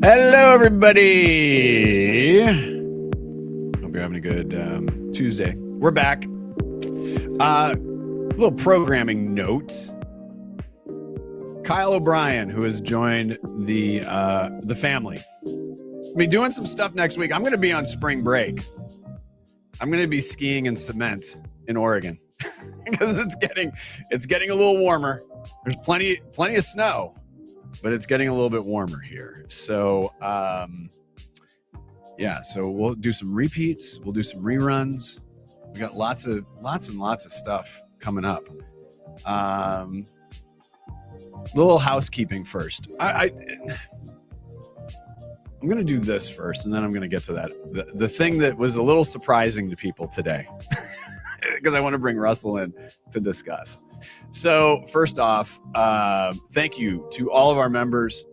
Hello, everybody. Hope you're having a good Tuesday. We're back. Little programming note. Kyle O'Brien, who has joined the family, will be doing some stuff next week. I'm going to be on spring break. I'm going to be skiing in cement in Oregon because it's getting a little warmer. There's plenty of snow, but it's getting a little bit warmer here. So, so we'll do some repeats. We'll do some reruns. We got lots and lots of stuff coming up. Little housekeeping first. I'm going to do this first, and then I'm going to get to that. The thing that was a little surprising to people today, because I want to bring Russell in to discuss. So first off, thank you to all of our members.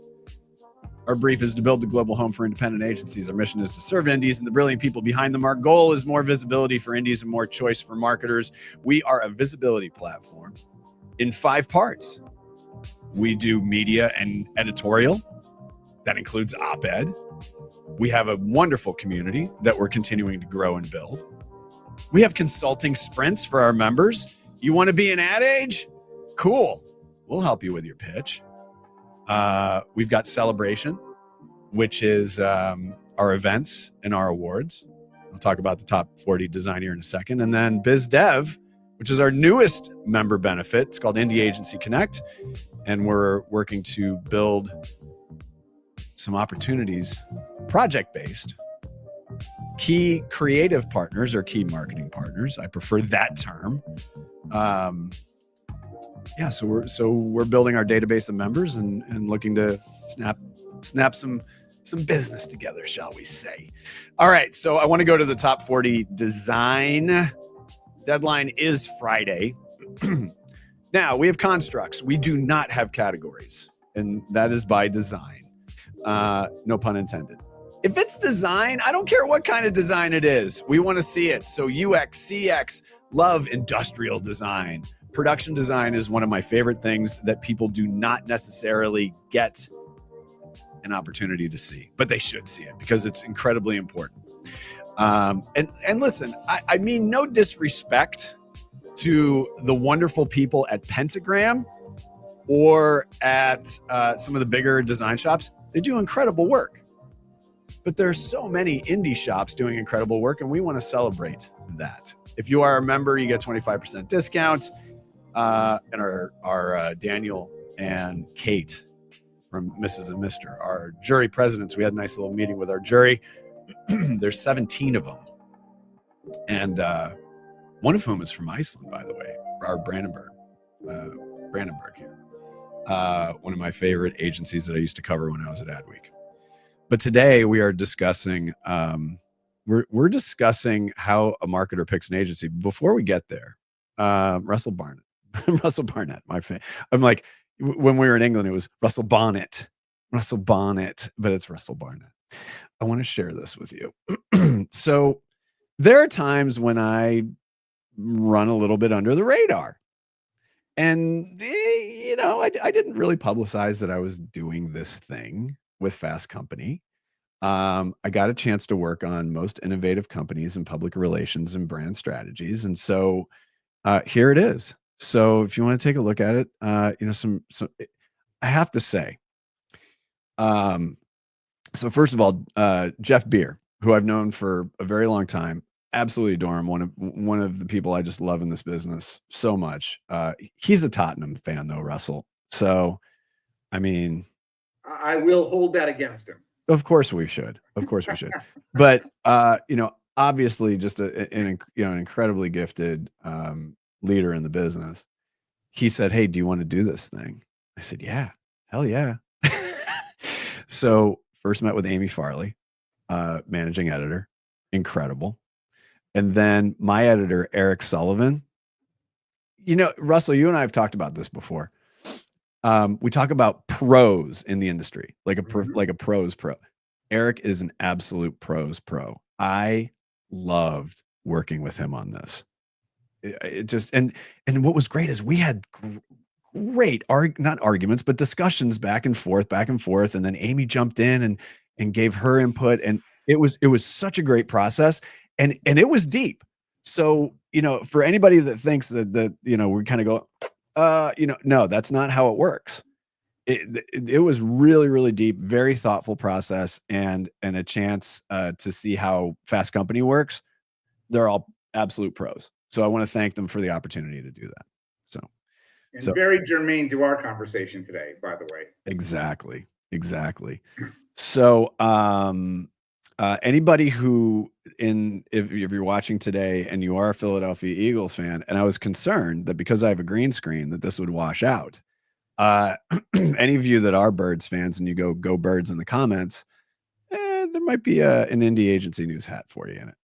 Our brief is to build the global home for independent agencies. Our mission is to serve indies and the brilliant people behind them. Our goal is more visibility for indies and more choice for marketers. We are a visibility platform in 5 parts. We do media and editorial. That includes op-ed. We have a wonderful community that we're continuing to grow and build. We have consulting sprints for our members. You want to be an ad age? Cool. We'll help you with your pitch. We've got Celebration, which is our events and our awards. I'll talk about the top 40 design here in a second. And then Biz Dev, which is our newest member benefit. It's called Indie Agency Connect. And we're working to build some opportunities, project-based, key creative partners or key marketing partners. I prefer that term. So we're building our database of members and looking to snap some business together, shall we say. All right, so I want to go to the top 40 design. Deadline is Friday. Now, we have constructs. We do not have categories, and that is by design. No pun intended. If it's design, I don't care what kind of design it is. We want to see it. So UX, CX, love industrial design. Production design is one of my favorite things that people do not necessarily get an opportunity to see, but they should see it because it's incredibly important. And listen, I mean no disrespect to the wonderful people at Pentagram or at some of the bigger design shops. They do incredible work. But there's so many indie shops doing incredible work, and we want to celebrate that. If you are a member, you get 25% discount. And our Daniel and Kate from Mrs. and Mr., our jury presidents, we had a nice little meeting with our jury. There's 17 of them. And one of whom is from Iceland, by the way, our Brandenburg here. One of my favorite agencies that I used to cover when I was at Adweek. But today we are discussing, we're discussing how a marketer picks an agency. Before we get there, Russell Barnett, my fan. I'm like, when we were in England, it was Russell Bonnet, but it's Russell Barnett. I want to share this with you. So there are times when I run a little bit under the radar. And, I didn't really publicize that I was doing this thing with Fast Company. I got a chance to work on most innovative companies in public relations and brand strategies. And so here it is. So if you want to take a look at it, I have to say, so first of all, Jeff Beer, who I've known for a very long time, absolutely adore him. One of the people I just love in this business so much. He's a Tottenham fan though, Russell. So, I mean, I will hold that against him. Of course we should. But, obviously just an incredibly gifted leader in the business. He said, "Hey, do you want to do this thing?" I said, "Yeah, hell yeah." So first met with Amy Farley, managing editor, incredible. And then my editor, Eric Sullivan. Russell, you and I have talked about this before. We talk about pros in the industry, like a pros pro. Eric is an absolute pros pro. I loved working with him on this. It just, and what was great is we had great not arguments, but discussions back and forth, back and forth. And then Amy jumped in and gave her input. And it was such a great process. And it was deep. So, for anybody that thinks that we kind of go, no, that's not how it works. It was really, really deep, very thoughtful process, and a chance to see how Fast Company works. They're all absolute pros. So I want to thank them for the opportunity to do that. And very germane to our conversation today, by the way. Exactly. So anybody who if you're watching today and you are a Philadelphia Eagles fan, and I was concerned that because I have a green screen that this would wash out. Any of you that are Birds fans and you go Birds in the comments, there might be an indie agency news hat for you in it.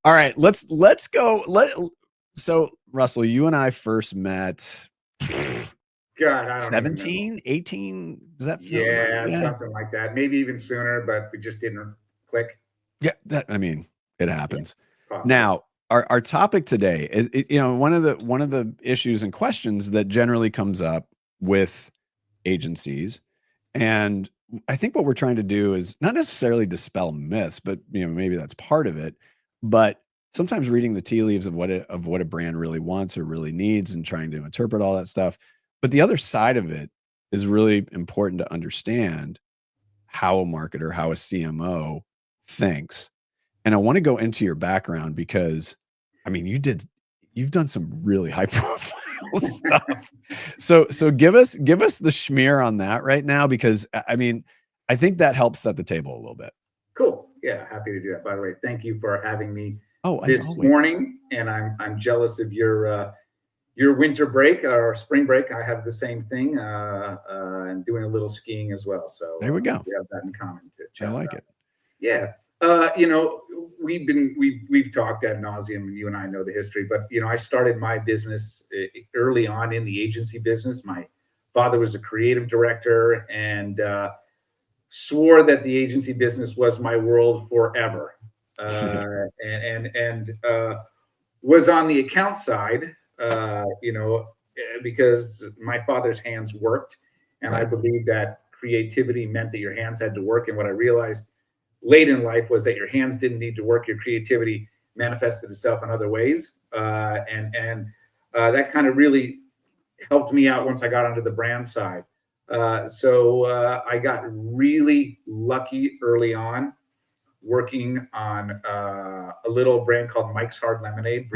All right, let's go. So Russell, you and I first met God, I don't 17, 18. Does that feel yeah, something like that. Maybe even sooner, but we just didn't click. Yeah, it happens. Yeah, now, our topic today is, one of the issues and questions that generally comes up with agencies, and I think what we're trying to do is not necessarily dispel myths, but maybe that's part of it. But sometimes reading the tea leaves of what a brand really wants or really needs, and trying to interpret all that stuff. But the other side of it is really important to understand how a marketer, how a CMO thinks. And I want to go into your background because, you've done some really high profile stuff. So give us the schmear on that right now, because I think that helps set the table a little bit. Cool. Yeah, happy to do that. By the way, thank you for having me this morning. And I'm jealous of your winter break or spring break. I have the same thing, and doing a little skiing as well. So there we go. We have that in common. I like it. Yeah. We've talked ad nauseum, and you and I know the history, but I started my business early on in the agency business. My father was a creative director and swore that the agency business was my world forever. And was on the account side, because my father's hands worked, and right. I believe that creativity meant that your hands had to work. And what I realized late in life was that your hands didn't need to work. Your creativity manifested itself in other ways. And that kind of really helped me out once I got onto the brand side. So I got really lucky early on working on a little brand called Mike's Hard Lemonade,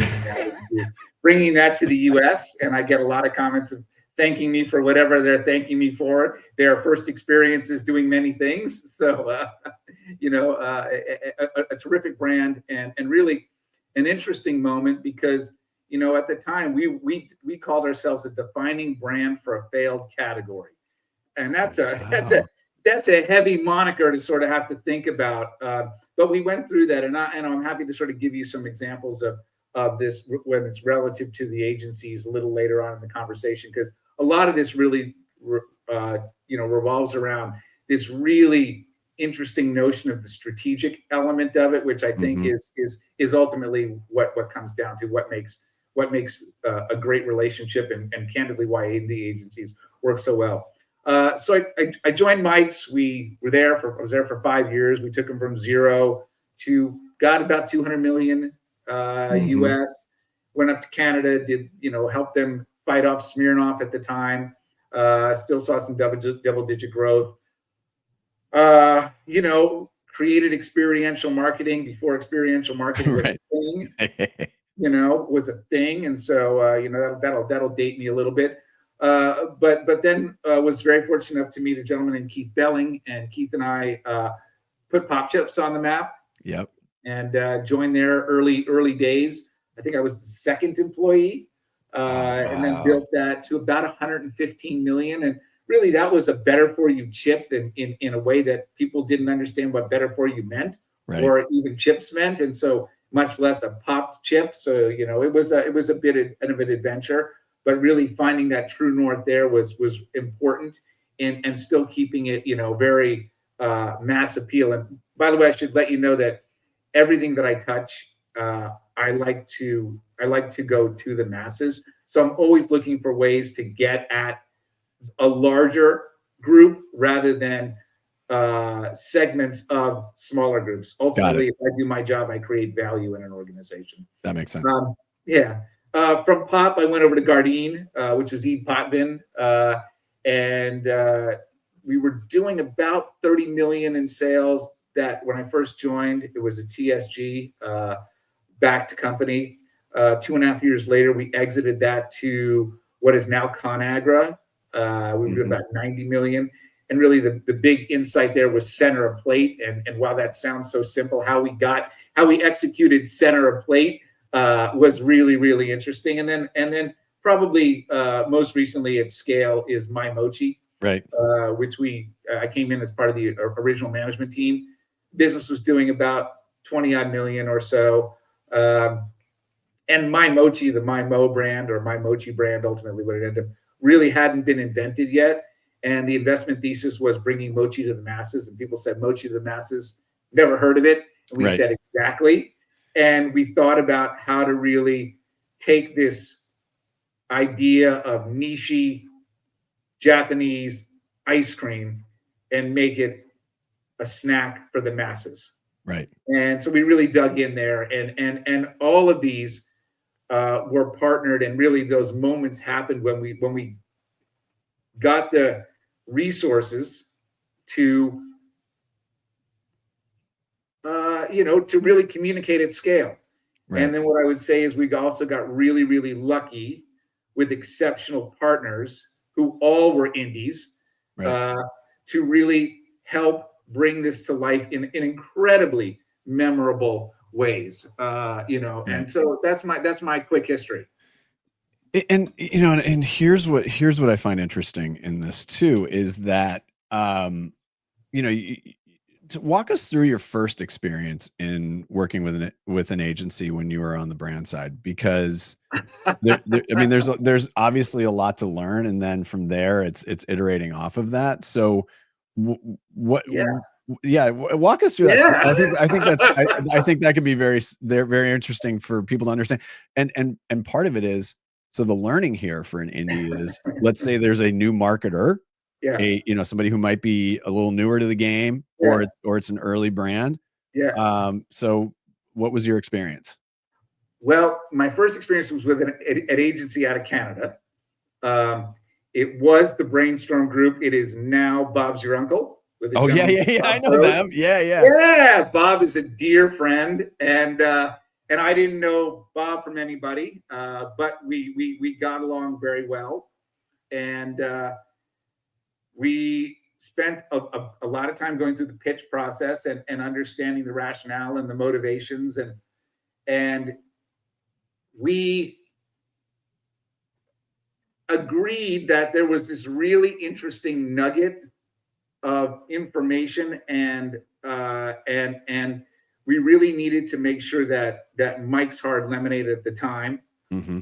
bringing that to the US. And I get a lot of comments of thanking me for whatever they're thanking me for. Their first experiences doing many things. So, a terrific brand and really an interesting moment because, at the time we called ourselves a defining brand for a failed category. And that's a heavy moniker to sort of have to think about. But we went through that, and I'm happy to sort of give you some examples of this when it's relative to the agencies a little later on in the conversation, because a lot of this really, revolves around this really interesting notion of the strategic element of it, which I think is ultimately what comes down to what makes a great relationship and candidly why indie agencies work so well. So I joined Mike's. I was there for 5 years. We took them from zero to got about 200 million US. Went up to Canada, did help them fight off Smirnoff at the time. Still saw some double-digit growth. Created experiential marketing before experiential marketing was a thing. Was a thing, and so that'll date me a little bit. But then was very fortunate enough to meet a gentleman named Keith Belling, and Keith and I put Popchips on the map. Yep. And joined there early days. I think I was the second employee, and then built that to about 115 million. And really, that was a better for you chip in a way that people didn't understand what better for you meant, right, or even chips meant, and so much less a popped chip. So it was a bit of an adventure. But really finding that true north there was important, and still keeping it, very mass appeal. And by the way, I should let you know that everything that I touch, I like to go to the masses. So I'm always looking for ways to get at a larger group rather than segments of smaller groups. Ultimately, if I do my job, I create value in an organization. That makes sense. Yeah. From Pop, I went over to Gardein, which is Eat Potvin, and we were doing about 30 million in sales. That when I first joined, it was a TSG backed company. 2.5 years later, we exited that to what is now ConAgra. We were doing about 90 million. And really the big insight there was center of plate. And while that sounds so simple, how we executed center of plate was really, really interesting. And then probably most recently at scale is my Mochi, right? Which I came in as part of the original management team. Business was doing about 20 odd million or so. And my Mochi, the my Mo brand or my Mochi brand, ultimately what it ended up really hadn't been invented yet. And the investment thesis was bringing Mochi to the masses. And people said, Mochi to the masses, never heard of it. And we said, exactly. And we thought about how to really take this idea of niche Japanese ice cream and make it a snack for the masses. Right. And so we really dug in there. And all of these were partnered. And really those moments happened when we got the resources to to really communicate at scale. Right. And then what I would say is we also got really, really lucky with exceptional partners who all were indies, to really help bring this to life in incredibly memorable ways. And so that's my quick history. And and here's what I find interesting in this too is that to walk us through your first experience in working with an agency when you were on the brand side, because there's obviously a lot to learn, and then from there it's iterating off of that. So walk us through that. I think that could be very interesting for people to understand. And part of it is, so the learning here for an indie is, let's say there's a new marketer, somebody who might be a little newer to the game, or it's an early brand. So what was your experience? Well, my first experience was with an agency out of Canada. It was the Brainstorm Group. It is now Bob's Your Uncle. I know them. Yeah. Bob is a dear friend, and I didn't know Bob from anybody, but we got along very well, and we spent a lot of time going through the pitch process and understanding the rationale and the motivations, and we agreed that there was this really interesting nugget of information, and we really needed to make sure that Mike's Hard Lemonade at the time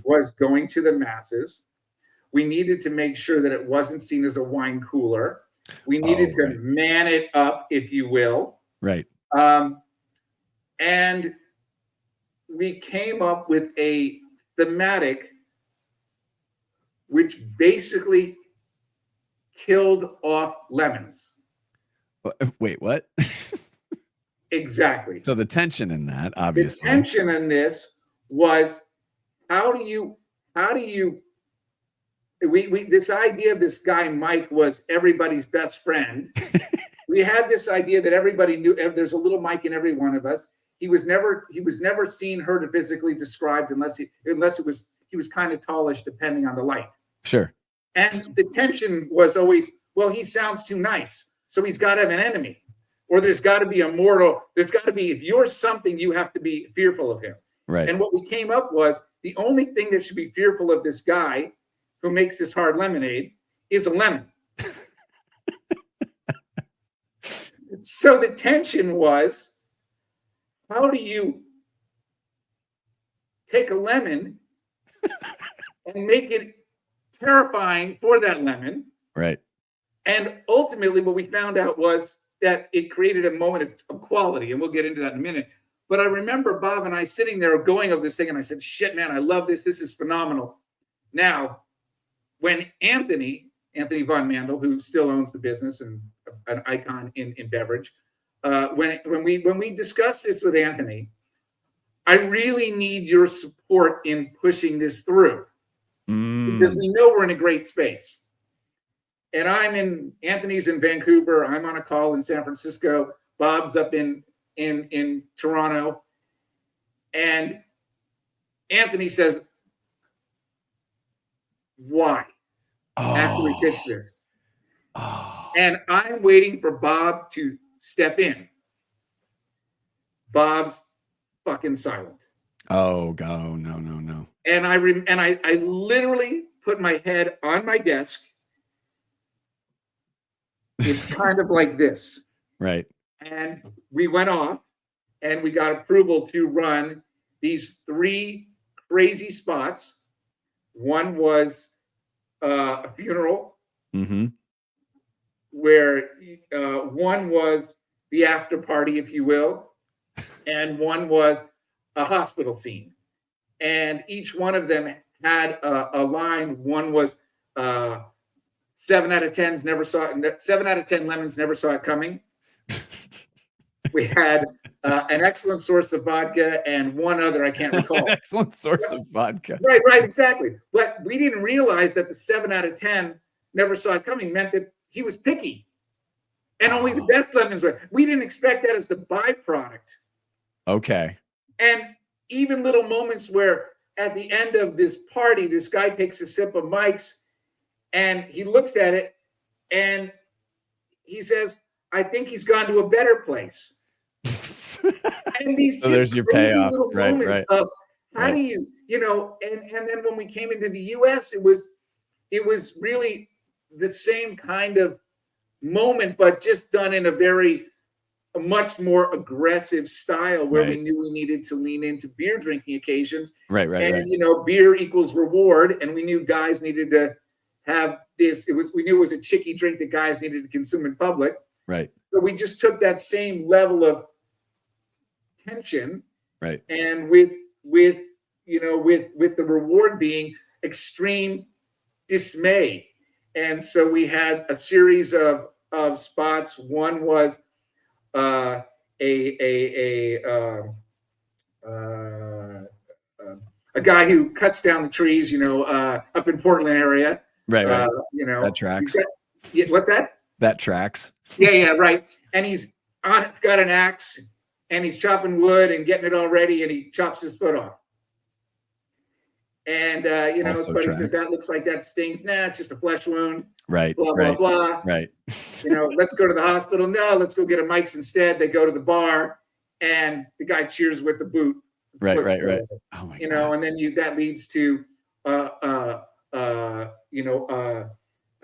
was going to the masses. We needed to make sure that it wasn't seen as a wine cooler. We needed to man it up, if you will. Right. And we came up with a thematic which basically killed off lemons. Wait, what? Exactly. So the tension in that, obviously. The tension in this was how do you this idea of this guy Mike was everybody's best friend. We had this idea that everybody knew there's a little Mike in every one of us. He was never seen, heard, or physically described unless he was kind of tallish depending on the light. Sure. And the tension was always, well, he sounds too nice, so he's got to have an enemy, or there's got to be a mortal. There's got to be, if you're something, you have to be fearful of him. Right. And what we came up was the only thing that should be fearful of this guy who makes this hard lemonade is a lemon. So the tension was, how do you take a lemon and make it terrifying for that lemon? Right. And ultimately what we found out was that it created a moment of quality, and we'll get into that in a minute. But I remember Bob and I sitting there going of this thing, and I said, shit, man, I love this. This is phenomenal. Now, when Anthony von Mandel, who still owns the business and an icon in beverage, when we discussed this with Anthony, I really need your support in pushing this through because we know we're in a great space. And Anthony's in Vancouver. I'm on a call in San Francisco. Bob's up in Toronto. And Anthony says, why? After we pitch this. And I'm waiting for Bob to step in. Bob's fucking silent. Oh, go no. And I literally put my head on my desk. It's kind of like this. Right. And we went off and we got approval to run these 3 crazy spots. One was a funeral, where one was the after party, if you will, and one was a hospital scene. And each one of them had a line. One was 7 out of 10 never saw it. 7 out of 10 lemons never saw it coming. We had an excellent source of vodka and one other I can't recall. Excellent source of vodka. Right, exactly. But we didn't realize that the 7 out of 10 never saw it coming meant that he was picky. And only the best lemons were. We didn't expect that as the byproduct. Okay. And even little moments where at the end of this party, this guy takes a sip of Mike's and he looks at it and he says, I think he's gone to a better place. And these so there's your crazy payoff. little moments of how do you, and then when we came into the US, it was really the same kind of moment, but just done in a much more aggressive style where we knew we needed to lean into beer drinking occasions. Right. Beer equals reward. And we knew guys needed to have this. We knew it was a chicky drink that guys needed to consume in public. Right. So we just took that same level of tension. Right. And with the reward being extreme dismay. And so we had a series of spots. One was a guy who cuts down the trees, up in Portland area. Right. That tracks. What's that? That tracks. Yeah, right. And he's got an axe and he's chopping wood and getting it all ready and he chops his foot off. And, his buddy says, that looks like that stings. Nah, it's just a flesh wound. Right. Blah, blah, blah. Right. Let's go to the hospital. No, let's go get a Mike's instead. They go to the bar and the guy cheers with the boot. Right. Oh my God. And then that leads to, a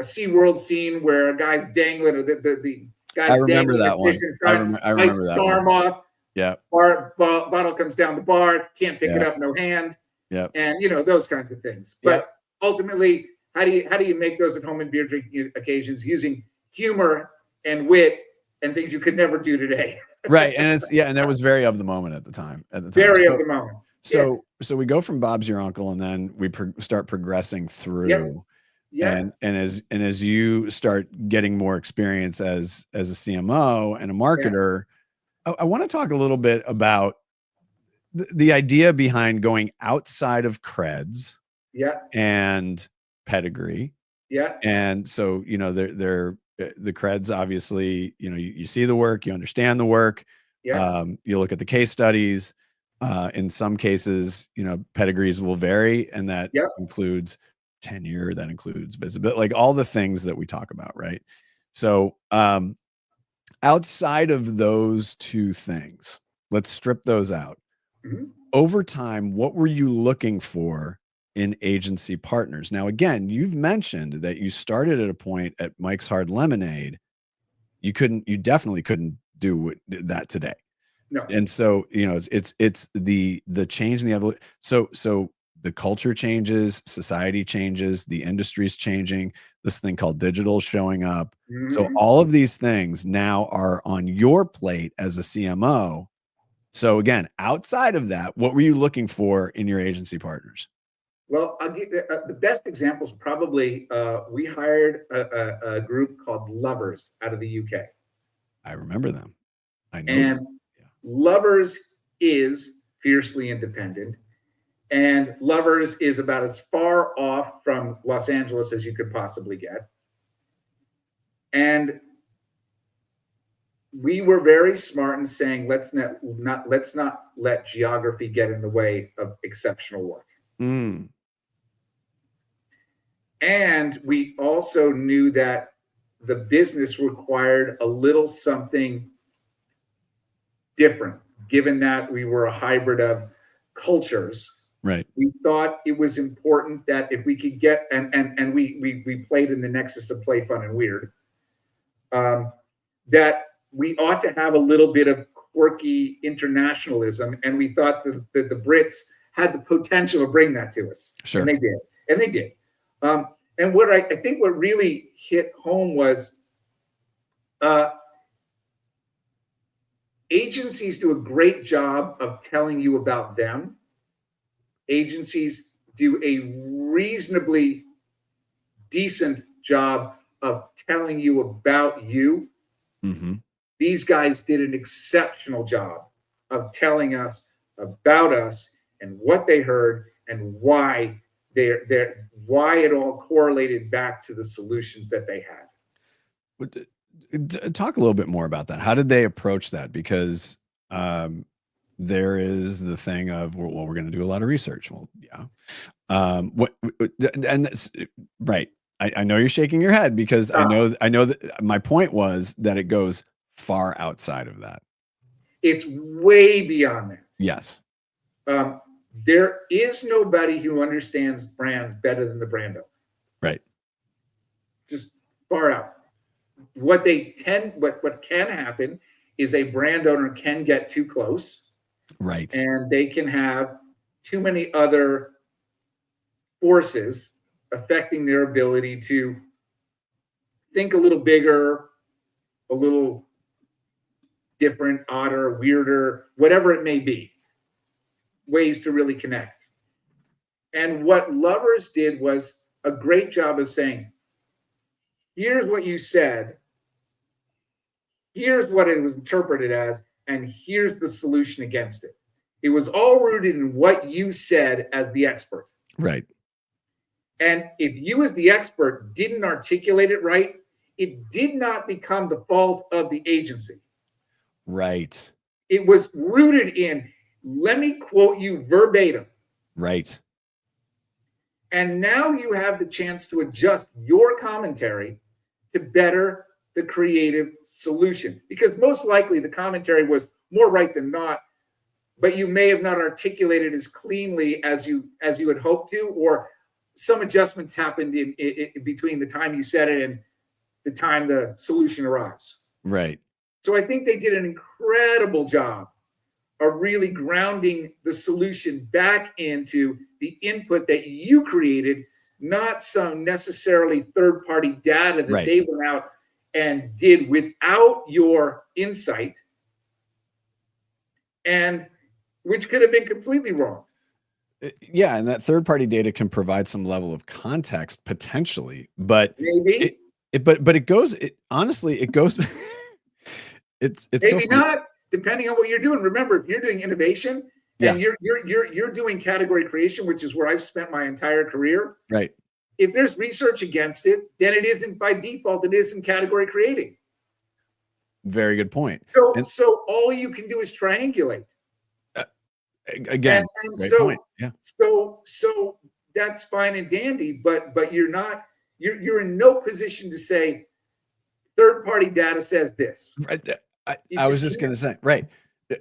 SeaWorld scene where a guy's dangling, or the guy's I remember that one. I remember Mike's that arm one. off. Yeah. Bottle comes down the bar, can't pick it up, no hand. Yeah. And those kinds of things. But ultimately, how do you make those at home and beer drinking occasions using humor and wit and things you could never do today? Right. And and that was very of the moment at the time. Very of the moment. So we go from Bob's your uncle, and then we start progressing through. Yeah. And as you start getting more experience as a CMO and a marketer, I want to talk a little bit about the idea behind going outside of Creds. And Pedigree. And so, they're the Creds, obviously, you see the work, you understand the work. You look at the case studies. In some cases, pedigrees will vary, and that includes tenure, that includes visibility, like all the things that we talk about, right? So outside of those two things, let's strip those out. Over time, what were you looking for in agency partners? Now, again, you've mentioned that you started at a point at Mike's Hard Lemonade. You definitely couldn't do that today. No. And so, it's the change in the evolution. So the culture changes, society changes, the industry's changing, this thing called digital is showing up. So all of these things now are on your plate as a CMO. So again, outside of that, what were you looking for in your agency partners? Well, I'll get the best examples. Probably, we hired a group called Lovers out of the UK. I remember them. I know. And Yeah. Lovers is fiercely independent, and Lovers is about as far off from Los Angeles as you could possibly get. And we were very smart in saying, let's not let geography get in the way of exceptional work. Mm. And we also knew that the business required a little something different, given that we were a hybrid of cultures. Right. We thought it was important that if we could get, and we played in the nexus of play, fun, and weird, that we ought to have a little bit of quirky internationalism. And we thought that the Brits had the potential to bring that to us. Sure. And they did. And they did. And what I think what really hit home was agencies do a great job of telling you about them. Agencies do a reasonably decent job of telling you about you. Mm-hmm. These guys did an exceptional job of telling us about us and what they heard and why why it all correlated back to the solutions that they had. Talk a little bit more about that. How did they approach that? Because there is the thing of, well, we're going to do a lot of research. Well, yeah. And that's right. I know you're shaking your head because I know that my point was that it goes far outside of that. It's way beyond that. Yes. There is nobody who understands brands better than the brand owner. Right. Just far out. What can happen is a brand owner can get too close. Right. And they can have too many other forces affecting their ability to think a little bigger, a little different, odder, weirder, whatever it may be, ways to really connect. And what Lovers did was a great job of saying, here's what you said, here's what it was interpreted as, and here's the solution against it. It was all rooted in what you said as the expert. Right. And if you as the expert didn't articulate it right, it did not become the fault of the agency. Right. It was rooted in, let me quote you verbatim. Right. And now you have the chance to adjust your commentary to better the creative solution. Because most likely the commentary was more right than not, but you may have not articulated as cleanly as you had hoped to, or some adjustments happened in between the time you said it and the time the solution arrives. Right. So I think they did an incredible job of really grounding the solution back into the input that you created, not some necessarily third-party data that they went out and did without your insight, and which could have been completely wrong. Yeah, and that third-party data can provide some level of context potentially, but maybe but it goes. Honestly, it goes. it's maybe so not, depending on what you're doing. Remember, if you're doing innovation and you're doing category creation, which is where I've spent my entire career. Right. If there's research against it, then it isn't by default. It isn't category creating. Very good point. So all you can do is triangulate. Again, and great so, point. Yeah. So that's fine and dandy, but you're in no position to say third-party data says this. Right. I was just going to say, right.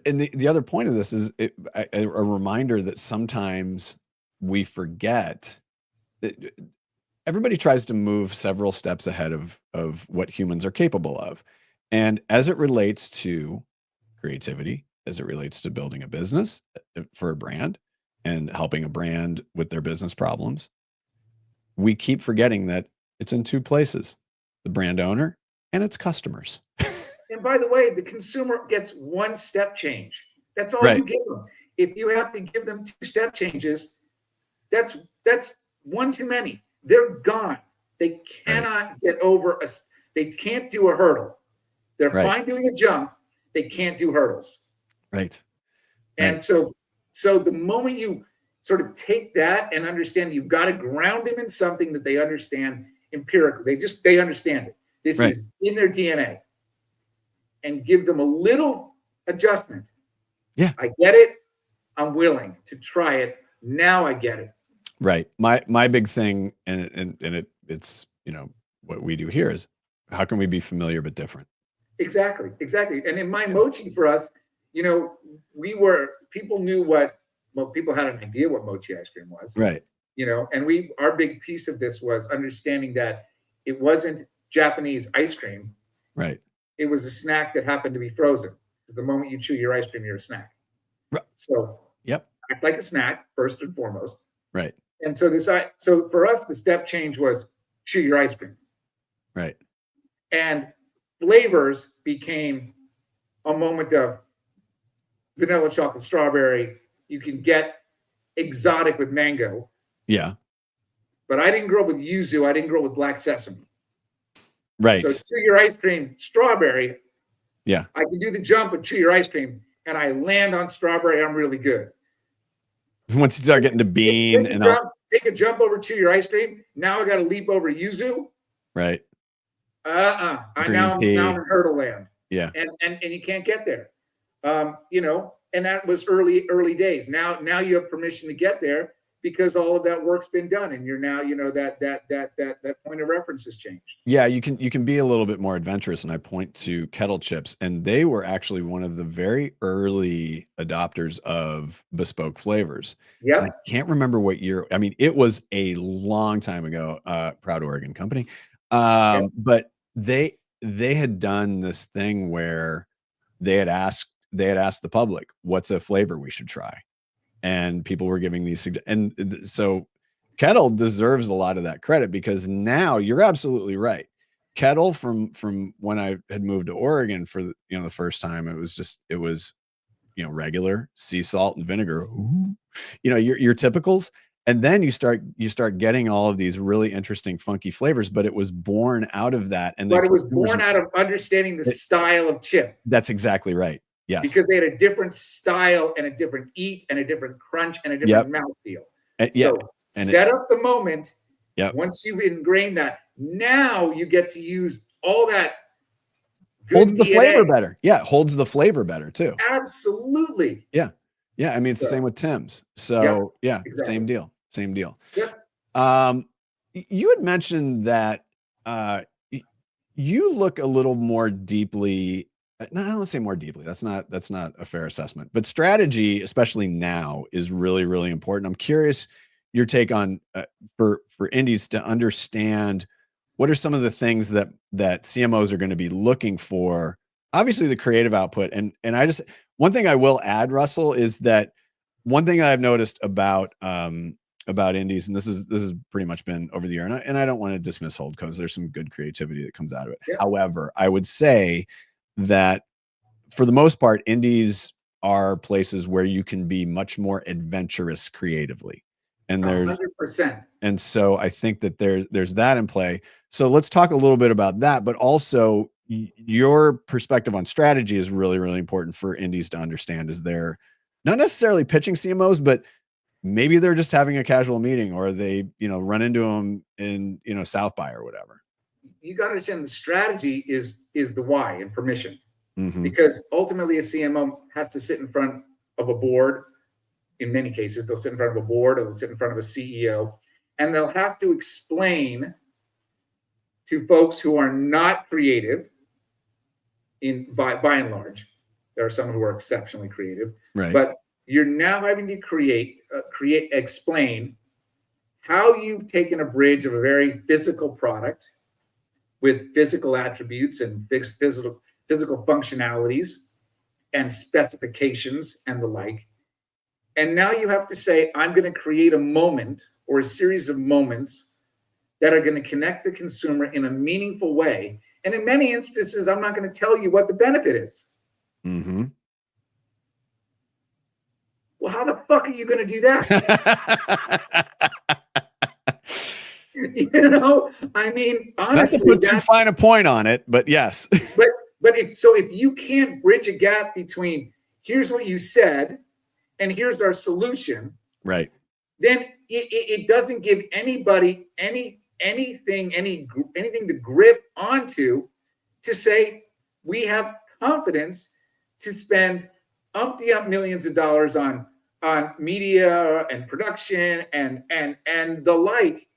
And the other point of this is a reminder that sometimes we forget that everybody tries to move several steps ahead of what humans are capable of. And as it relates to creativity, as it relates to building a business for a brand and helping a brand with their business problems, we keep forgetting that it's in two places, the brand owner and its customers. And by the way, the consumer gets one step change. That's all you give them. If you have to give them two step changes, that's one too many. They're gone. They cannot get over they can't do a hurdle. They're fine doing a jump. They can't do hurdles. Right. And so the moment you sort of take that and understand, you've got to ground them in something that they understand empirically. They understand it. This is in their DNA, and give them a little adjustment. Yeah. I get it. I'm willing to try it. Now I get it. Right. My big thing, and it's, what we do here is, how can we be familiar but different? Exactly. And in my Mochi, for us, people knew people had an idea what Mochi ice cream was. Right. And our big piece of this was understanding that it wasn't Japanese ice cream. Right. It was a snack that happened to be frozen. Because the moment you chew your ice cream, you're a snack. Right. So act like a snack first and foremost. Right. And so so for us, the step change was chew your ice cream. Right. And flavors became a moment of vanilla, chocolate, strawberry. You can get exotic with mango. Yeah. But I didn't grow up with yuzu. I didn't grow up with black sesame. Right. So chew your ice cream, strawberry. Yeah. I can do the jump and chew your ice cream, and I land on strawberry. I'm really good. Once you start getting to bean take a jump over chew your ice cream. Now I got to leap over yuzu. Right. Now I'm in hurdle land. Yeah. And you can't get there. And that was early days. Now you have permission to get there because all of that work's been done, and you're now, that point of reference has changed. Yeah, you can be a little bit more adventurous, and I point to kettle chips, and they were actually one of the very early adopters of bespoke flavors. Yeah. I can't remember what year. I mean, it was a long time ago. Proud Oregon company. But they had done this thing where they had asked the public, what's a flavor we should try? And people were giving these, and so Kettle deserves a lot of that credit, because now you're absolutely right. Kettle, from when I had moved to Oregon for the first time, it was regular sea salt and vinegar, your typicals. And then you start getting all of these really interesting, funky flavors, but it was born out of that. But it was born out of understanding the style of chip. That's exactly right. Yes. Because they had a different style and a different eat and a different crunch and a different mouthfeel. So set up the moment. Yep. Once you've ingrained that, now you get to use all that. Holds the flavor better. Yeah. Holds the flavor better too. Absolutely. Yeah. Yeah. I mean, it's the same with Tim's. So exactly. Same deal. Yep. You had mentioned that you look a little more deeply. No, I don't want to say more deeply. That's not a fair assessment. But strategy, especially now, is really, really important. I'm curious your take on for indies to understand what are some of the things that CMOs are going to be looking for. Obviously, the creative output, and one thing I will add, Russell, is that one thing I've noticed about indies, and this has pretty much been over the year, and I don't want to dismiss Holdcos. There's some good creativity that comes out of it. Yeah. However, I would say that for the most part, indies are places where you can be much more adventurous creatively. And there's 100%. And so I think that there's that in play. So let's talk a little bit about that, but also your perspective on strategy is really, really important for indies to understand. Is they're not necessarily pitching CMOs, but maybe they're just having a casual meeting, or they, run into them in, South by or whatever. You got to understand the strategy is the why and permission. Mm-hmm. Because ultimately a CMO has to sit in front of a board. In many cases, they'll sit in front of a board, or they'll sit in front of a CEO, and they'll have to explain to folks who are not creative, by and large. There are some who are exceptionally creative, right? But you're now having to explain how you've taken a bridge of a very physical product with physical attributes and physical functionalities and specifications and the like. And now you have to say, I'm going to create a moment or a series of moments that are going to connect the consumer in a meaningful way. And in many instances, I'm not going to tell you what the benefit is. Mm-hmm. Well, how the fuck are you going to do that? I mean, honestly, not to put too fine a point on it, but yes. but if you can't bridge a gap between here's what you said and here's our solution, right, then it doesn't give anybody anything to grip onto to say we have confidence to spend millions of dollars on media and production and the like.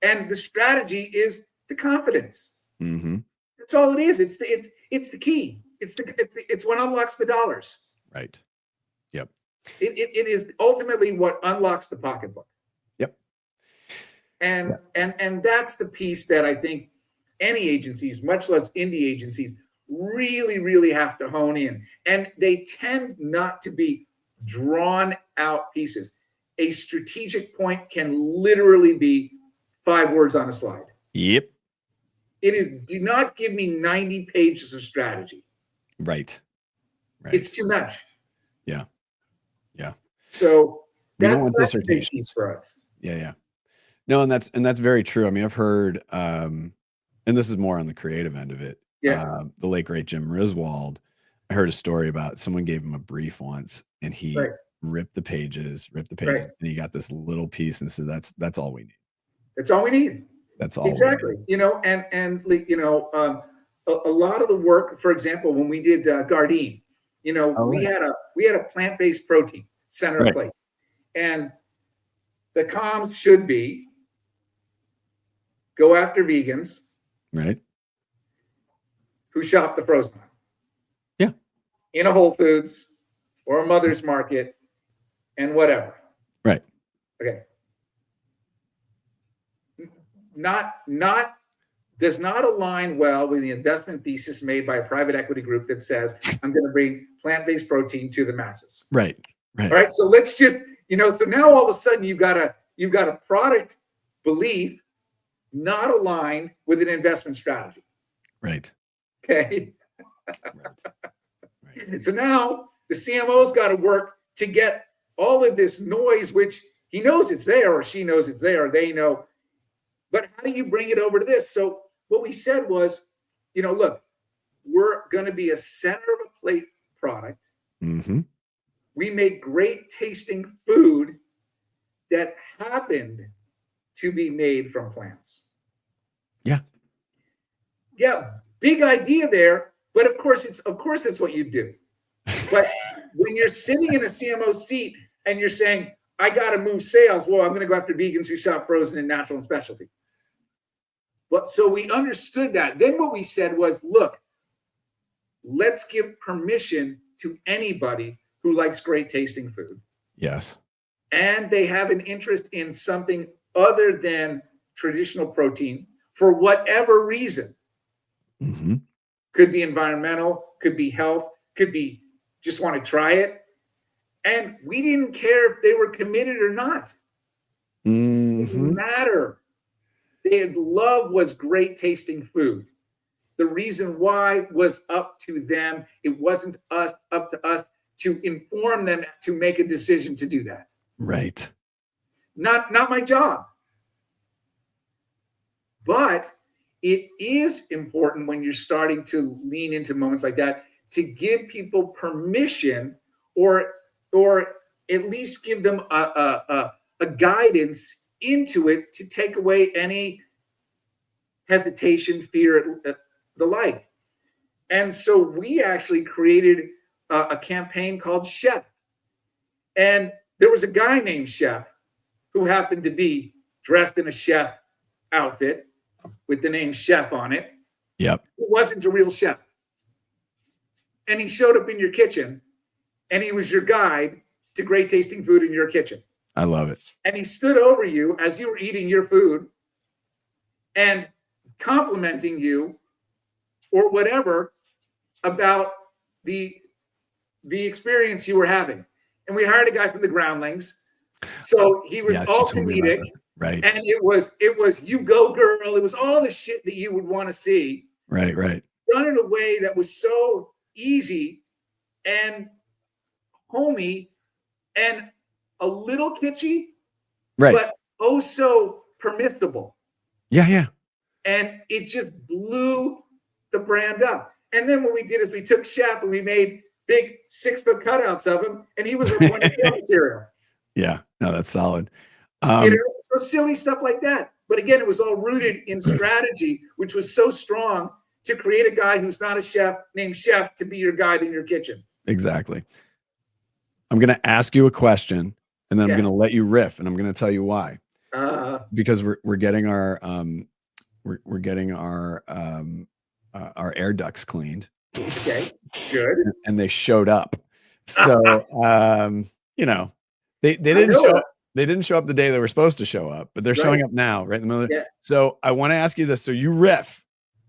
And the strategy is the confidence. Mm-hmm. That's all it is. It's the key. It's what unlocks the dollars. Right. Yep. It is ultimately what unlocks the pocketbook. Yep. And that's the piece that I think any agencies, much less indie agencies, really, really have to hone in. And they tend not to be drawn out pieces. A strategic point can literally be 5 words on a slide. Yep. It is, do not give me 90 pages of strategy. Right. It's too much. Yeah. Yeah. So that's a big piece for us. Yeah. Yeah. No, and that's very true. I mean, I've heard, and this is more on the creative end of it. Yeah. The late great Jim Riswold, I heard a story about someone gave him a brief once and he ripped the pages, and he got this little piece and said, that's all we need. That's all we need. That's all. Exactly. A lot of the work, for example, when we did Gardein, we had a plant-based protein center plate, and the comms should be go after vegans, right? Who shop the frozen aisle, in a Whole Foods or a Mother's Market, and whatever, right? Okay. Does not align well with the investment thesis made by a private equity group that says I'm going to bring plant-based protein to the masses. Right. All right. So let's just, so now all of a sudden you've got a product belief not aligned with an investment strategy. Right. Okay. Right. So now the CMO's got to work to get all of this noise, which he knows it's there, or she knows it's there, or they know. But how do you bring it over to this? So what we said was, look, we're going to be a center of a plate product. Mm-hmm. We make great tasting food that happened to be made from plants. Yeah. Yeah. Big idea there. But of course that's what you do. But when you're sitting in a CMO seat and you're saying, I got to move sales, well, I'm going to go after vegans who shop frozen and natural and specialty. But so we understood that. Then what we said was, look, let's give permission to anybody who likes great tasting food. Yes. And they have an interest in something other than traditional protein for whatever reason. Mm-hmm. Could be environmental, could be health, could be just want to try it. And we didn't care if they were committed or not. Mm-hmm. It didn't matter. Their love was great tasting food. The reason why was up to them. It wasn't up to us to inform them to make a decision to do that. Right. Not my job. But it is important when you're starting to lean into moments like that to give people permission or at least give them a guidance into it to take away any hesitation, fear, the like. And so we actually created a campaign called Chef. And there was a guy named Chef who happened to be dressed in a chef outfit with the name Chef on it. Yep. He wasn't a real chef. And he showed up in your kitchen and he was your guide to great tasting food in your kitchen. I love it. And he stood over you as you were eating your food and complimenting you or whatever about the experience you were having. And we hired a guy from the Groundlings. So he was all comedic. Right. And it was you go girl. It was all the shit that you would want to see. Right. Done in a way that was so easy and homey and a little kitschy, Right. but oh so permissible. Yeah. Yeah. And it just blew the brand up. And then what we did is we took Chef and we made big 6-foot cutouts of him, and he was our point of sale material. Yeah. No, that's solid. So silly stuff like that. But again, it was all rooted in strategy, which was so strong to create a guy who's not a chef named Chef to be your guide in your kitchen. Exactly. I'm going to ask you a question, and then I'm going to let you riff, and I'm going to tell you why. Because we're getting our we're getting our air ducts cleaned. Okay, good. And they showed up. So they didn't show up. They didn't show up the day they were supposed to show up, but they're showing up now, right in the middle. So I want to ask you this. So you riff.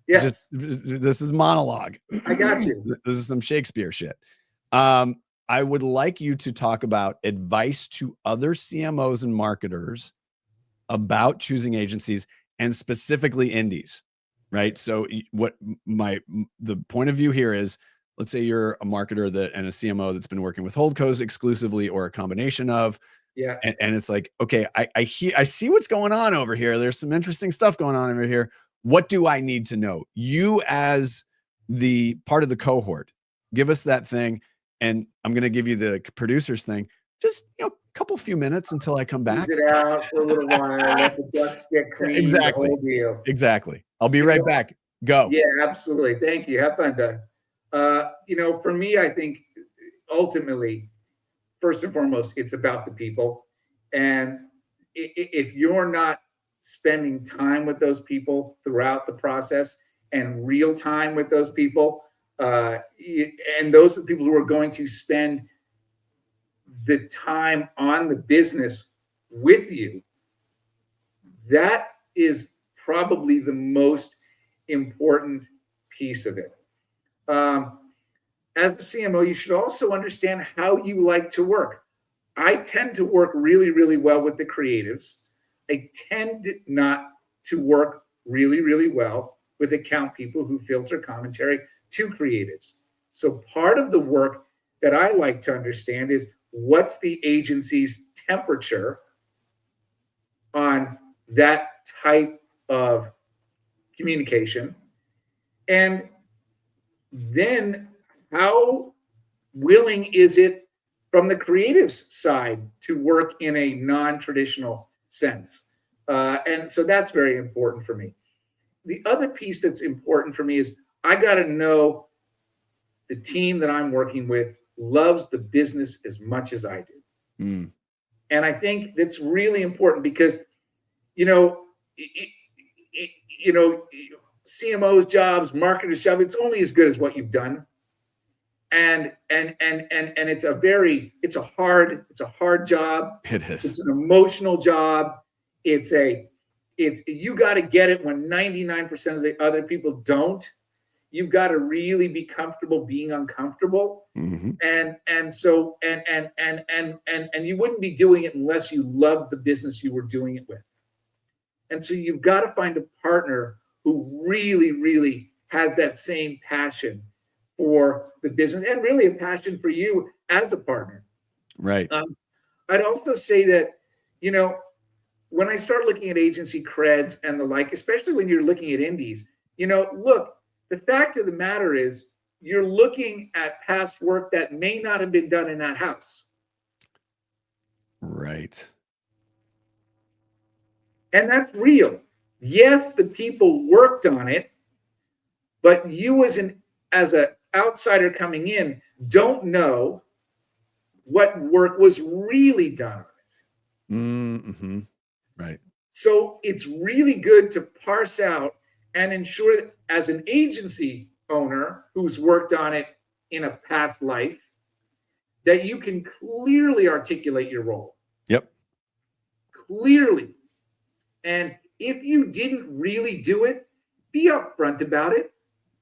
Yes. This is monologue. I got you. This is some Shakespeare shit. I would like you to talk about advice to other CMOs and marketers about choosing agencies, and specifically indies, right? So what the point of view here is, let's say you're a marketer and a CMO that's been working with holdcos exclusively or a combination of. Yeah. And it's like, okay, I see what's going on over here. There's some interesting stuff going on over here. What do I need to know? You, as the part of the cohort, give us that thing. And I'm going to give you the producer's thing. Just, a few minutes until I come back. Use it out for a little while. Let the ducks get clean. Exactly. The whole deal. Exactly. I'll be right back. Go. Yeah, absolutely. Thank you. Have fun, Doug. For me, I think ultimately, first and foremost, it's about the people. And if you're not spending time with those people throughout the process and real time with those people, and those are the people who are going to spend the time on the business with you, that is probably the most important piece of it. As a CMO, you should also understand how you like to work. I tend to work really, really well with the creatives. I tend not to work really, really well with account people who filter commentary to creatives. So part of the work that I like to understand is, what's the agency's temperature on that type of communication? And then how willing is it from the creative's side to work in a non-traditional sense? And so that's very important for me. The other piece that's important for me is, I got to know the team that I'm working with loves the business as much as I do. And I think that's really important because, CMO's jobs, marketers' job, it's only as good as what you've done. And it's a hard job. It is. It's an emotional job. You got to get it when 99% of the other people don't. You've got to really be comfortable being uncomfortable. Mm-hmm. And you wouldn't be doing it unless you loved the business you were doing it with. And so you've got to find a partner who really, really has that same passion for the business, and really a passion for you as a partner. Right. I'd also say that, when I start looking at agency creds and the like, especially when you're looking at indies, look, the fact of the matter is, you're looking at past work that may not have been done in that house. Right. And that's real. Yes, the people worked on it, but you as an outsider coming in don't know what work was really done on it. Mm-hmm. Right. So it's really good to parse out and ensure that, as an agency owner who's worked on it in a past life, that you can clearly articulate your role. Yep. Clearly. And if you didn't really do it, be upfront about it.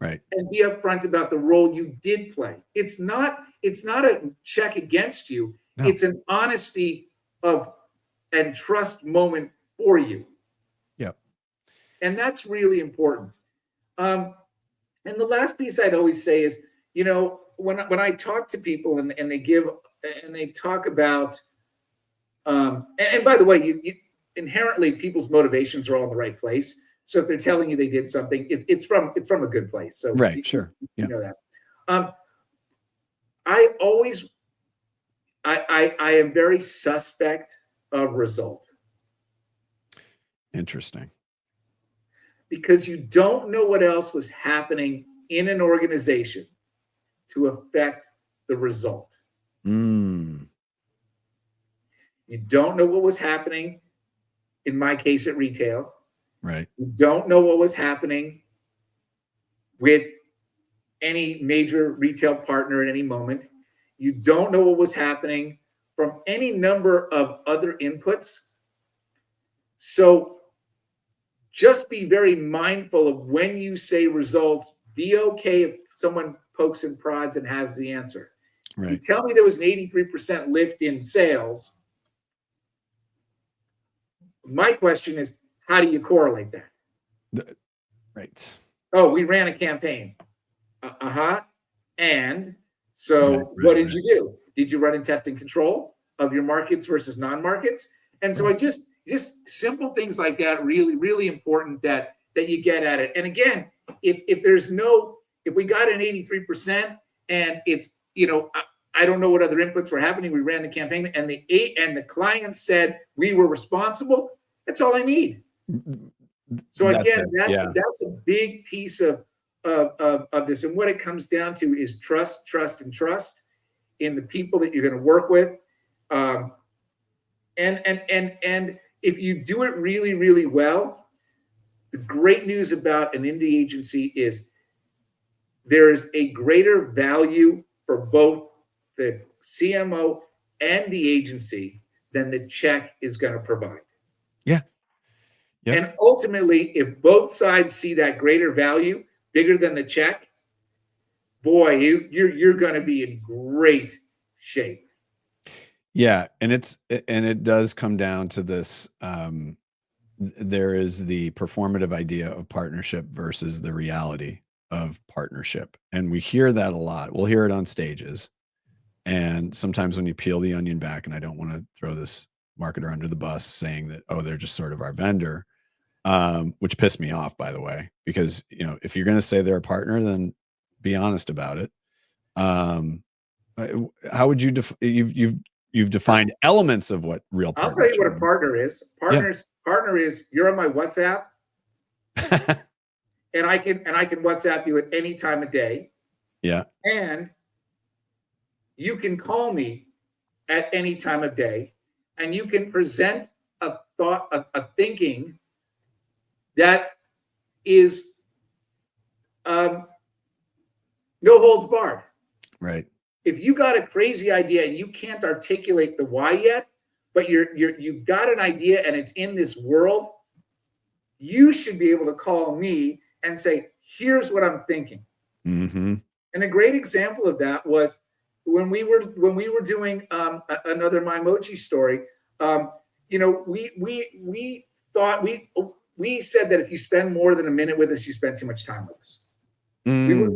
Right. And be upfront about the role you did play. It's not a check against you. No. It's an honesty and trust moment for you. Yep. And that's really important. And the last piece I'd always say is, when I talk to people and they give and they talk about, and by the way, you inherently people's motivations are all in the right place. So if they're telling you they did something, it's from a good place. So Right. Sure. You know that. I always, I am very suspect of result. Interesting. Because you don't know what else was happening in an organization to affect the result. Mm. You don't know what was happening, in my case at retail. Right. You don't know what was happening with any major retail partner at any moment. You don't know what was happening from any number of other inputs. So just be very mindful of when you say results. Be okay if someone pokes and prods and has the answer. Right. You tell me there was an 83% lift in sales. My question is, how do you correlate that? Right. Oh, we ran a campaign. And so what did you do? Did you run a test and control of your markets versus non-markets? And so I just simple things like that, really, really important that you get at it. And again, if we got an 83% and it's, I don't know what other inputs were happening. We ran the campaign and the client said we were responsible. That's all I need. So again, that's a big piece of this. And what it comes down to is trust, trust, and trust in the people that you're going to work with. And if you do it really, really well, the great news about an indie agency is there is a greater value for both the CMO and the agency than the check is going to provide. Yeah. Yep. And ultimately, if both sides see that greater value, bigger than the check, boy, you're going to be in great shape. Yeah, and it does come down to this. There is the performative idea of partnership versus the reality of partnership, and we hear that a lot. We'll hear it on stages, and sometimes when you peel the onion back, and I don't want to throw this marketer under the bus saying that, oh, they're just sort of our vendor, which pissed me off, by the way, because if you're going to say they're a partner, then be honest about it. How would you you've defined elements of what real partnership I'll tell you what a partner is. Partner is you're on my WhatsApp and I can WhatsApp you at any time of day. Yeah. And you can call me at any time of day and you can present a thought, a thinking that is no holds barred. Right. If you got a crazy idea and you can't articulate the why yet, but you've got an idea and it's in this world, you should be able to call me and say, here's what I'm thinking. Mm-hmm. And a great example of that was when we were doing another My Mochi story. We thought we said that if you spend more than a minute with us, you spend too much time with us. Mm.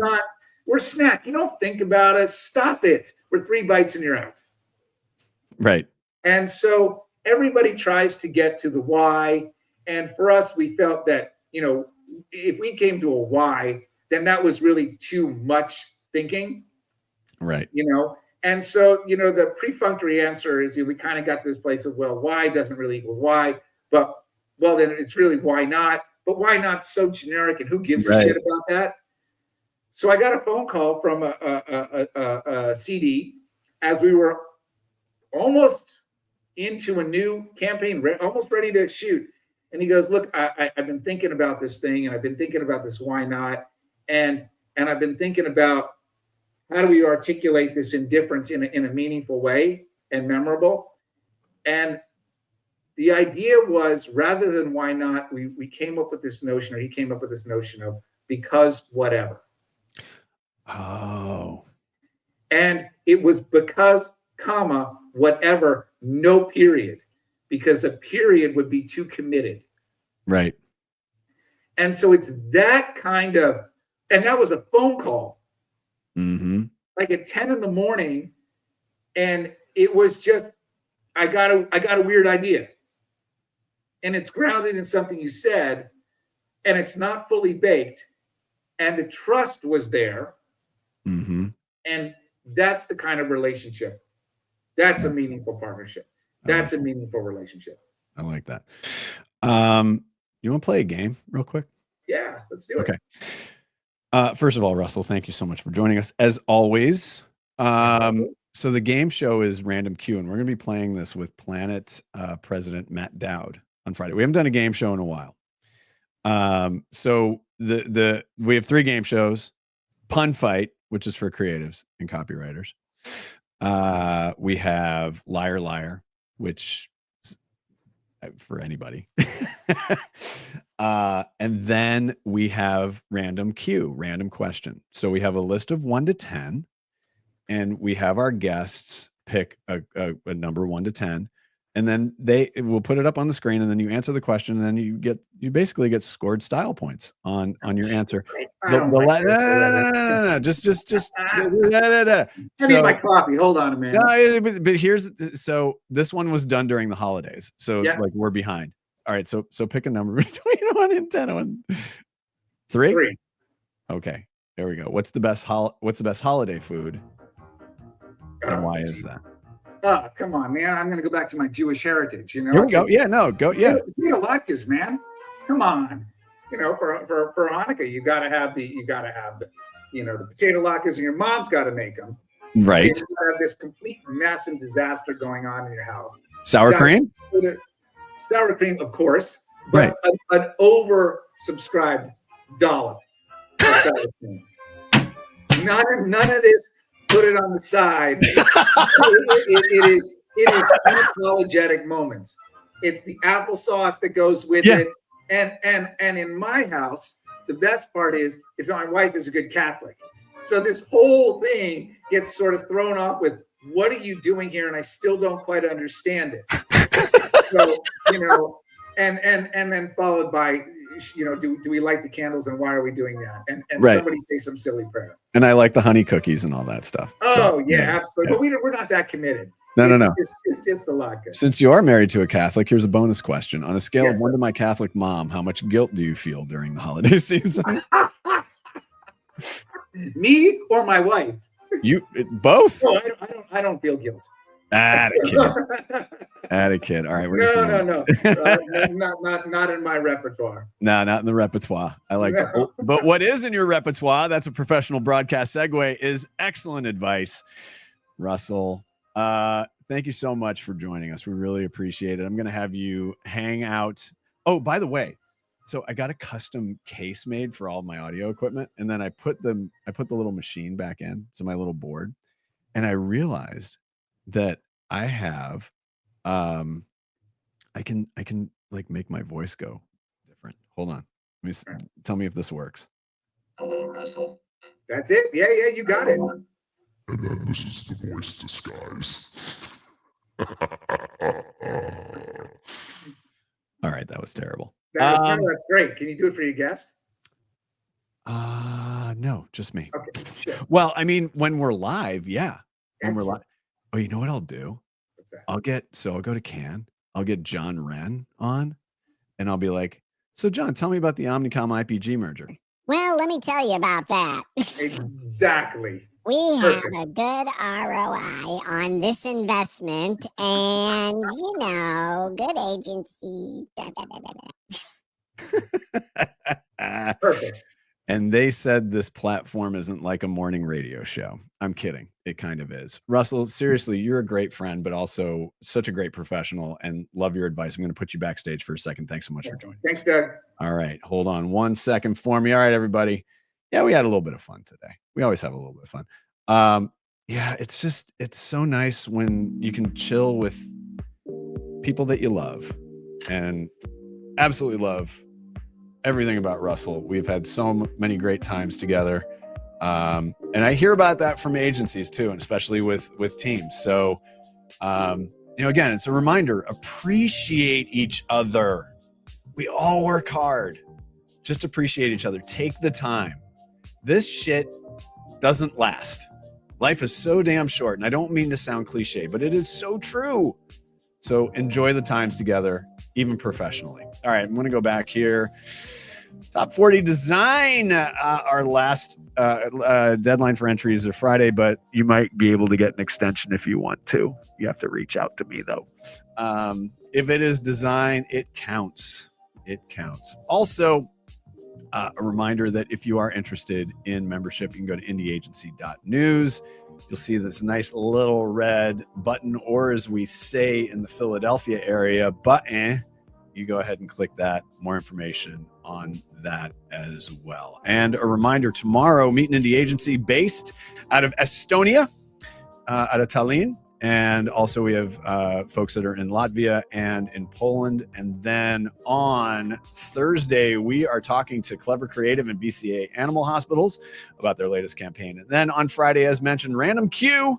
We're snack. You don't think about it. Stop it. We're 3 bites and you're out. Right. And so everybody tries to get to the why. And for us, we felt that, if we came to a why, then that was really too much thinking. Right. And so, the perfunctory answer is we kind of got to this place of, well, why doesn't really equal why, but well, then it's really why not, but why not so generic and who gives a shit about that? So I got a phone call from a CD as we were almost into a new campaign, almost ready to shoot. And he goes, look, I've been thinking about this thing and I've been thinking about this why not. And I've been thinking about how do we articulate this indifference in a meaningful way and memorable. And the idea was rather than why not, we came up with this notion, or he came up with this notion of because whatever. Oh. And it was because, whatever, no period, because a period would be too committed. Right. And so it's that kind of, and that was a phone call. Mm-hmm. Like at 10 in the morning. And it was just, I got a weird idea. And it's grounded in something you said, and it's not fully baked. And the trust was there. Mm-hmm. And that's the kind of relationship. That's a meaningful partnership. That's a meaningful relationship. I like that. You want to play a game real quick? Yeah, let's do it. Okay. First of all, Russell, thank you so much for joining us as always. So the game show is Random Q, and we're going to be playing this with Planet President Matt Dowd on Friday. We haven't done a game show in a while. So we have 3 game shows: Pun Fight, which is for creatives and copywriters. We have Liar Liar, which is for anybody. And then we have Random Q, random question. So we have a list of 1 to 10, and we have our guests pick a number 1 to 10, and then we'll put it up on the screen, and then you answer the question, and then you basically get scored style points on your answer. Just I need my coffee. Hold on a minute. No, but so this one was done during the holidays, so like we're behind. All right, so pick a number between 1 and 10. 3? 3. Okay, there we go. What's the best holiday food, and why is that? Oh, come on, man. I'm going to go back to my Jewish heritage. You know, here we go. Yeah, no, go. Yeah. Potato latkes, man. Come on. You know, for Hanukkah, you got to have the potato latkes, and your mom's got to make them. Right. You got to have this complete mess and disaster going on in your house. Sour cream? Sour cream, of course, but an oversubscribed dollop of sour cream. None of this. Put it on the side. It is unapologetic moments. It's the applesauce that goes with it. And in my house, the best part is my wife is a good Catholic. So this whole thing gets sort of thrown off with, what are you doing here? And I still don't quite understand it. So, and then followed by, do we light the candles, and why are we doing that? And somebody say some silly prayer. And I like the honey cookies and all that stuff. Oh, yeah, absolutely. Yeah. But we're not that committed. No. It's just the vodka. Since you are married to a Catholic, here's a bonus question. On a scale of 1 to my Catholic mom, how much guilt do you feel during the holiday season? Me or my wife? You both? No, I don't feel guilt. Atta kid. All right. No. Not in my repertoire. No, not in the repertoire. I like that. But what is in your repertoire, that's a professional broadcast segue, is excellent advice. Russell, thank you so much for joining us. We really appreciate it. I'm going to have you hang out. Oh, by the way, so I got a custom case made for all my audio equipment, and then I put the little machine back in, so my little board, and I realized that I have I can like make my voice go different. Hold on. Tell me if this works. Hello, Russell. That's it. Yeah, you got it. And then this is the voice disguise. All right, that was terrible. That's great. Can you do it for your guest? No, just me. Okay, sure. Well, I mean, when we're live, yeah. When Excellent. we're live. Oh, you know what I'll do? What's that? I'll go to Cannes. I'll get John Wren on, and I'll be like, so John, tell me about the Omnicom IPG merger. Well, let me tell you about that. Exactly. We have a good ROI on this investment, and good agency. Perfect. And they said this platform isn't like a morning radio show. I'm kidding. It kind of is. Russell, seriously, you're a great friend, but also such a great professional, and love your advice. I'm going to put you backstage for a second. Thanks so much for joining. Thanks, Doug. All right. Hold on 1 second for me. All right, everybody. Yeah, we had a little bit of fun today. We always have a little bit of fun. Yeah, it's so nice when you can chill with people that you love, and absolutely love everything about Russell. We've had so many great times together. And I hear about that from agencies too, and especially with teams. So, again, it's a reminder, appreciate each other. We all work hard. Just appreciate each other. Take the time. This shit doesn't last. Life is so damn short, and I don't mean to sound cliche, but it is so true. So enjoy the times together, even professionally. All right, I'm going to go back here. Top 40 design. Our last deadline for entries is Friday, but you might be able to get an extension if you want to. You have to reach out to me, though. If it is design, it counts. It counts. Also, a reminder that if you are interested in membership, you can go to indieagency.news. You'll see this nice little red button, or as we say in the Philadelphia area, button. You go ahead and click that. More information on that as well. And a reminder, tomorrow, Meet an Indie Agency based out of Estonia, out of Tallinn. And also we have folks that are in Latvia and in Poland. And then on Thursday, we are talking to Clever Creative and BCA Animal Hospitals about their latest campaign. And then on Friday, as mentioned, Random Q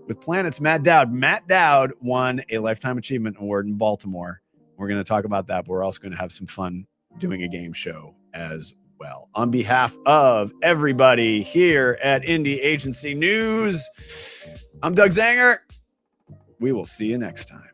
with Planet's Matt Dowd. Matt Dowd won a Lifetime Achievement Award in Baltimore. We're going to talk about that, but we're also going to have some fun doing a game show as well. On behalf of everybody here at Indie Agency News, I'm Doug Zanger. We will see you next time.